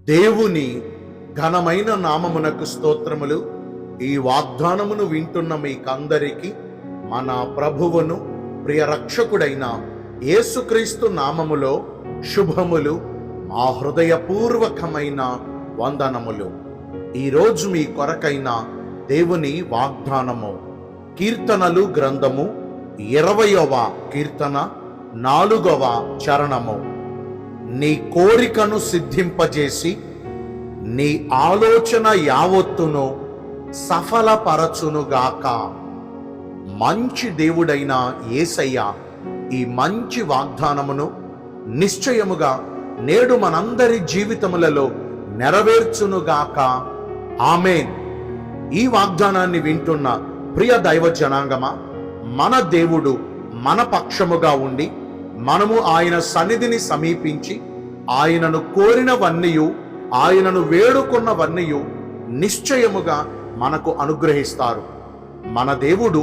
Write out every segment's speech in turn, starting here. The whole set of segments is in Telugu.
దేవుని ఘనమైన నామమునకు స్తోత్రములు. ఈ వాగ్దానమును వింటున్న మీకందరికీ మన ప్రభువును ప్రియ రక్షకుడైన యేసుక్రీస్తు నామములో శుభములు, మా హృదయపూర్వకమైన వందనములు. ఈరోజు మీ కొరకైన దేవుని వాగ్దానము కీర్తనలు గ్రంథము 20వ కీర్తన 4వ చరణము. నీ కోరికను సిద్ధింపజేసి నీ ఆలోచన యావత్తును సఫలపరచునుగాక. మంచి దేవుడైన యేసయ్య ఈ మంచి వాగ్దానమును నిశ్చయముగా నేడు మనందరి జీవితములలో నెరవేర్చునుగాక. ఆమేన్. ఈ వాగ్దానాన్ని వింటున్న ప్రియ దైవ జనాంగమా, మన దేవుడు మన పక్షముగా ఉండి మనము ఆయన సన్నిధిని సమీపించి ఆయనను కోరినవన్నీయు ఆయనను వేడుకున్నవన్నీయు నిశ్చయముగా మనకు అనుగ్రహిస్తారు. మన దేవుడు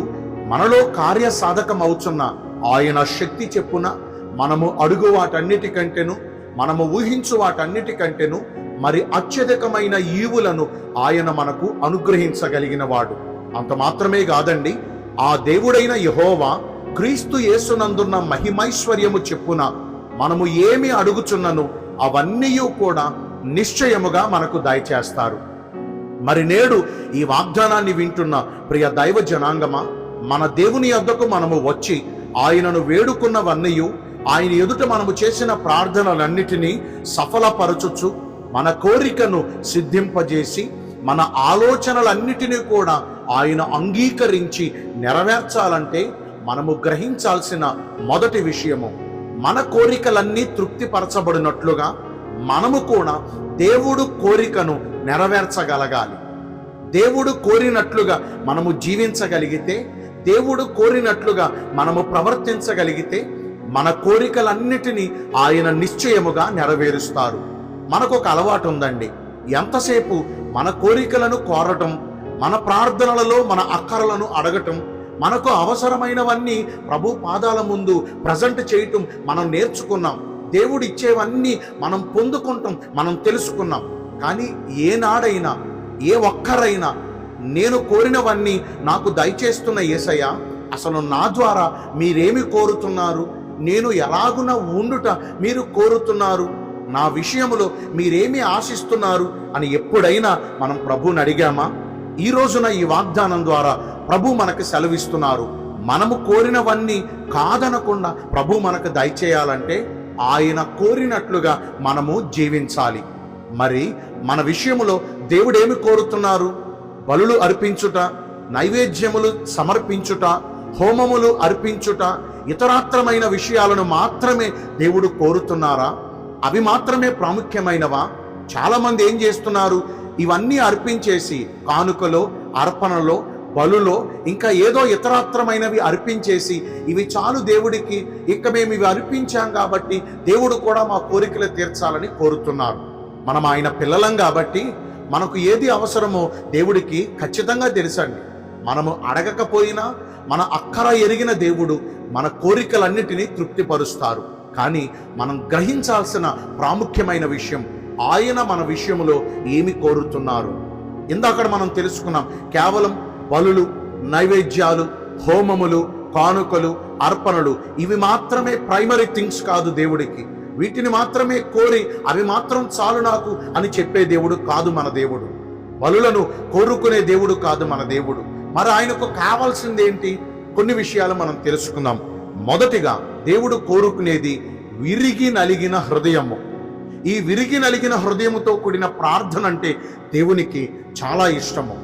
మనలో కార్యసాధకమవుతున్న ఆయన శక్తి చెప్పున మనము అడుగు వాటన్నిటికంటేను, మనము ఊహించు వాటన్నిటికంటేను మరి అత్యధికమైన ఈవులను ఆయన మనకు అనుగ్రహించగలిగిన వాడు. అంత మాత్రమే కాదండి, ఆ దేవుడైన యెహోవా క్రీస్తు యేసునందున్న మహిమైశ్వర్యము చెప్పున మనము ఏమి అడుగుచున్నను అవన్నీ కూడా నిశ్చయముగా మనకు దయచేస్తారు. మరి నేడు ఈ వాగ్దానాన్ని వింటున్న ప్రియ దైవ జనాంగమా, మన దేవుని యొద్దకు మనము వచ్చి ఆయనను వేడుకున్నవన్నీ, ఆయన ఎదుట మనము చేసిన ప్రార్థనలన్నిటినీ సఫలపరచుచు మన కోరికను సిద్ధింపజేసి మన ఆలోచనలన్నిటినీ కూడా ఆయన అంగీకరించి నెరవేర్చాలంటే మనము గ్రహించాల్సిన మొదటి విషయము, మన కోరికలన్నీ తృప్తిపరచబడినట్లుగా మనము కూడా దేవుడు కోరికను నెరవేర్చగలగాలి. దేవుడు కోరినట్లుగా మనము జీవించగలిగితే, దేవుడు కోరినట్లుగా మనము ప్రవర్తించగలిగితే మన కోరికలన్నిటినీ ఆయన నిశ్చయముగా నెరవేరుస్తారు. మనకు ఒక అలవాటు ఉందండి, ఎంతసేపు మన కోరికలను కోరటం, మన ప్రార్థనలలో మన అక్కరలను అడగటం, మనకు అవసరమైనవన్నీ ప్రభు పాదాల ముందు ప్రజెంట్ చేయటం మనం నేర్చుకున్నాం. దేవుడు ఇచ్చేవన్నీ మనం పొందుకుంటాం, మనం తెలుసుకున్నాం. కానీ ఏనాడైనా ఏ ఒక్కరైనా నేను కోరినవన్నీ నాకు దయచేస్తున్న యేసయ్య, అసలు నా ద్వారా మీరేమి కోరుతున్నారు, నేను ఎలాగున ఉండుట మీరు కోరుతున్నారు, నా విషయములో మీరేమి ఆశిస్తున్నారు అని ఎప్పుడైనా మనం ప్రభువుని అడిగామా? ఈ రోజున ఈ వాగ్దానం ద్వారా ప్రభు మనకు సెలవిస్తున్నారు, మనము కోరినవన్నీ కాదనకుండా ప్రభు మనకు దయచేయాలంటే ఆయన కోరినట్లుగా మనము జీవించాలి. మరి మన విషయములో దేవుడు ఏమి కోరుతున్నారు? బలులు అర్పించుట, నైవేద్యములు సమర్పించుట, హోమములు అర్పించుట, ఇతరాత్రమైన విషయాలను మాత్రమే దేవుడు కోరుతున్నారా? అవి మాత్రమే ప్రాముఖ్యమైనవా? చాలా మంది ఏం చేస్తున్నారు, ఇవన్నీ అర్పించేసి కానుకలో, అర్పణలో, బలులో ఇంకా ఏదో ఇతరాత్రమైనవి అర్పించేసి ఇవి చాలు దేవుడికి, ఇక మేము ఇవి అర్పించాం కాబట్టి దేవుడు కూడా మా కోరికలు తీర్చాలని కోరుతున్నారు. మనం ఆయన పిల్లలం కాబట్టి మనకు ఏది అవసరమో దేవుడికి ఖచ్చితంగా తెలుసండి. మనము అడగకపోయినా మన అక్కర ఎరిగిన దేవుడు మన కోరికలన్నిటినీ తృప్తిపరుస్తారు. కానీ మనం గ్రహించాల్సిన ప్రాముఖ్యమైన విషయం, ఆయన మన విషయంలో ఏమి కోరుతున్నారు. ఇందాక మనం తెలుసుకున్నాం, కేవలం బలులు, నైవేద్యాలు, హోమములు, కానుకలు, అర్పణలు ఇవి మాత్రమే ప్రైమరీ థింగ్స్ కాదు దేవుడికి. వీటిని మాత్రమే కోరి అవి మాత్రం చాలు నాకు అని చెప్పే దేవుడు కాదు మన దేవుడు. బలులను కోరుకునే దేవుడు కాదు మన దేవుడు. మరి ఆయనకు కావాల్సింది ఏంటి? కొన్ని విషయాలు మనం తెలుసుకుందాం. మొదటిగా దేవుడు కోరుకునేది విరిగి నలిగిన హృదయము. ఈ విరిగి నలిగిన హృదయముతో కూడిన ప్రార్థన అంటే దేవునికి చాలా ఇష్టము.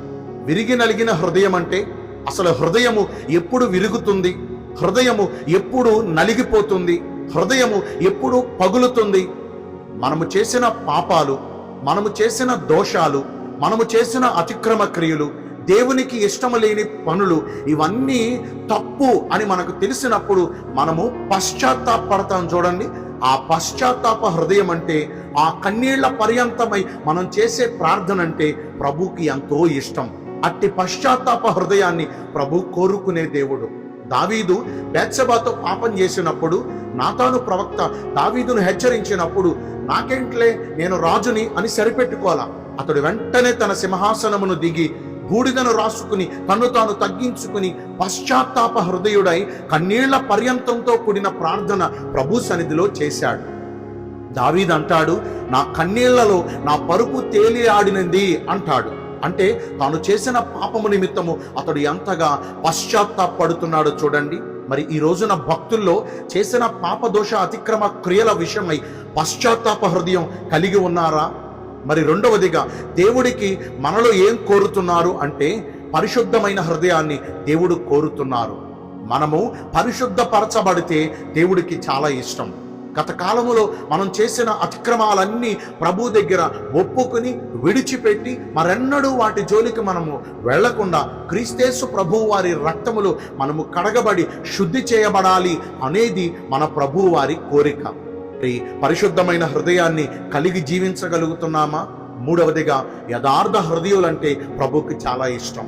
విరిగి నలిగిన హృదయం అంటే అసలు హృదయము ఎప్పుడు విరుగుతుంది, హృదయము ఎప్పుడు నలిగిపోతుంది, హృదయము ఎప్పుడు పగులుతుంది? మనము చేసిన పాపాలు, మనము చేసిన దోషాలు, మనము చేసిన అతిక్రమ క్రియలు, దేవునికి ఇష్టము లేని పనులు, ఇవన్నీ తప్పు అని మనకు తెలిసినప్పుడు మనము పశ్చాత్తాపడతాం. చూడండి, ఆ పశ్చాత్తాప హృదయం అంటే, ఆ కన్నీళ్ల పర్యంతమై మనం చేసే ప్రార్థన అంటే ప్రభుకి ఎంతో ఇష్టం. అట్టి పశ్చాత్తాప హృదయాన్ని ప్రభు కోరుకునే దేవుడు. దావీదు బేత్షెబాతో పాపం చేసినప్పుడు నాతాను ప్రవక్త దావీదును హెచ్చరించినప్పుడు నాకేంట్లే, నేను రాజుని అని సరిపెట్టుకోవాలా. అతడు వెంటనే తన సింహాసనమును దిగి బూడిదను రాసుకుని తన్ను తాను తగ్గించుకుని పశ్చాత్తాప హృదయుడై కన్నీళ్ల పర్యంతంతో కూడిన ప్రార్థన ప్రభు సన్నిధిలో చేశాడు. దావీదు అంటాడు, నా కన్నీళ్లలో నా పరుపు తేలి ఆడినది అంటాడు. అంటే తాను చేసిన పాపము నిమిత్తము అతడు ఎంతగా పశ్చాత్తాపడుతున్నాడో చూడండి. మరి ఈ రోజున భక్తుల్లో చేసిన పాపదోష అతిక్రమ క్రియల విషయమై పశ్చాత్తాప హృదయం కలిగి ఉన్నారా? మరి రెండవదిగా దేవుడికి మనలో ఏం కోరుతున్నారు అంటే పరిశుద్ధమైన హృదయాన్ని దేవుడు కోరుతున్నారు. మనము పరిశుద్ధపరచబడితే దేవుడికి చాలా ఇష్టం. గత కాలములో మనం చేసిన అతిక్రమాలన్నీ ప్రభు దగ్గర ఒప్పుకుని విడిచిపెట్టి మరెన్నడూ వాటి జోలికి మనము వెళ్లకుండా క్రీస్తేసు ప్రభువు వారి రక్తములో మనము కడగబడి శుద్ధి చేయబడాలి అనేది మన ప్రభువు వారి కోరిక. పరిశుద్ధమైన హృదయాన్ని కలిగి జీవించగలుగుతున్నామా? మూడవదిగా యథార్థ హృదయులంటే ప్రభువుకి చాలా ఇష్టం.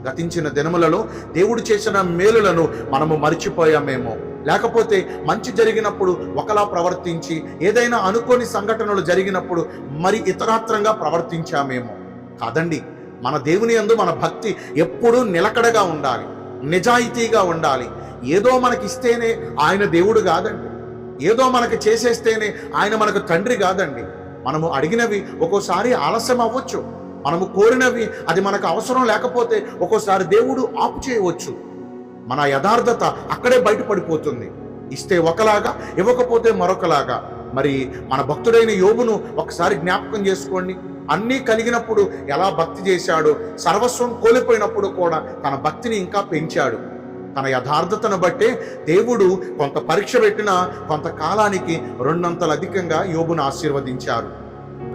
గతించిన దినములలో దేవుడు చేసిన మేలులను మనము మరిచిపోయామేమో, లేకపోతే మంచి జరిగినప్పుడు ఒకలా ప్రవర్తించి ఏదైనా అనుకోని సంఘటనలు జరిగినప్పుడు మరి ఇతరాత్రంగా ప్రవర్తించామేమో. కాదండి, మన దేవుని యందు మన భక్తి ఎప్పుడూ నిలకడగా ఉండాలి, నిజాయితీగా ఉండాలి. ఏదో మనకిస్తేనే ఆయన దేవుడు కాదండి, ఏదో మనకు చేసేస్తేనే ఆయన మనకు తండ్రి కాదండి. మనము అడిగినవి ఒక్కోసారి ఆలస్యం అవ్వచ్చు, మనము కోరినవి అది మనకు అవసరం లేకపోతే ఒక్కోసారి దేవుడు ఆపు చేయవచ్చు. మన యథార్థత అక్కడే బయటపడిపోతుంది. ఇస్తే ఒకలాగా, ఇవ్వకపోతే మరొకలాగా. మరి మన భక్తుడైన యోబును ఒకసారి జ్ఞాపకం చేసుకోండి. అన్నీ కలిగినప్పుడు ఎలా భక్తి చేశాడో, సర్వస్వం కోల్పోయినప్పుడు కూడా తన భక్తిని ఇంకా పెంచాడు. తన యథార్థతను బట్టే దేవుడు కొంత పరీక్ష పెట్టిన కొంతకాలానికి 2 అధికంగా యోబును ఆశీర్వదించారు.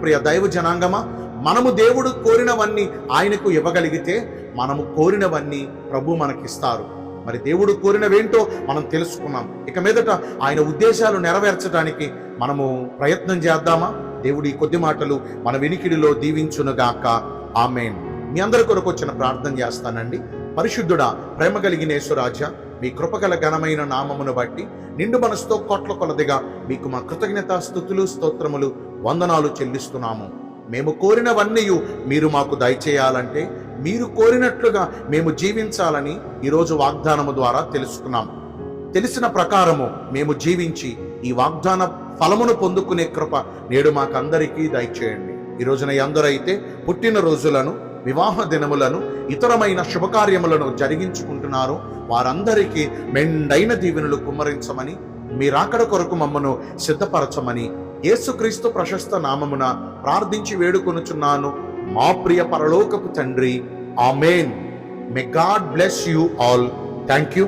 ప్రియ దైవ జనాంగమా, మనము దేవుడు కోరినవన్నీ ఆయనకు ఇవ్వగలిగితే మనము కోరినవన్నీ ప్రభు మనకిస్తారు. మరి దేవుడు కోరినవేంటో మనం తెలుసుకున్నాం. ఇక మీదట ఆయన ఉద్దేశాలు నెరవేర్చడానికి మనము ప్రయత్నం చేద్దామా? దేవుడి కొద్ది మాటలు మన వినికిడిలో దీవించునుగాక. ఆమేన్. మీ అందరి కొరకు వచ్చిన ప్రార్థన చేస్తానండి. పరిశుద్ధుడా, ప్రేమ కలిగిన యేసురాజా, మీ కృపగల ఘనమైన నామమును బట్టి నిండు మనసుతో కోట్ల కొలదిగా మీకు మా కృతజ్ఞత స్తుతులు స్తోత్రములు వందనాలు చెల్లిస్తున్నాము. మేము కోరినవన్నీ మీరు మాకు దయచేయాలంటే మీరు కోరినట్లుగా మేము జీవించాలని ఈరోజు వాగ్దానము ద్వారా తెలుసుకున్నాం. తెలిసిన ప్రకారము మేము జీవించి ఈ వాగ్దాన ఫలమును పొందుకునే కృప నేడు మాకందరికీ దయచేయండి. ఈ రోజున ఎందరైతే పుట్టిన రోజులను, వివాహ దినములను, ఇతరమైన శుభకార్యములను జరిగించుకుంటున్నారో వారందరికీ మెండైన దీవెనలు కుమ్మరించమని, మీరాకడ కొరకు మమ్మను సిద్ధపరచమని యేసుక్రీస్తు ప్రశస్త నామమున ప్రార్థించి వేడుకొనుచున్నాను మా ప్రియ పరలోకపు తండ్రి. Amen. May God bless you all. Thank you.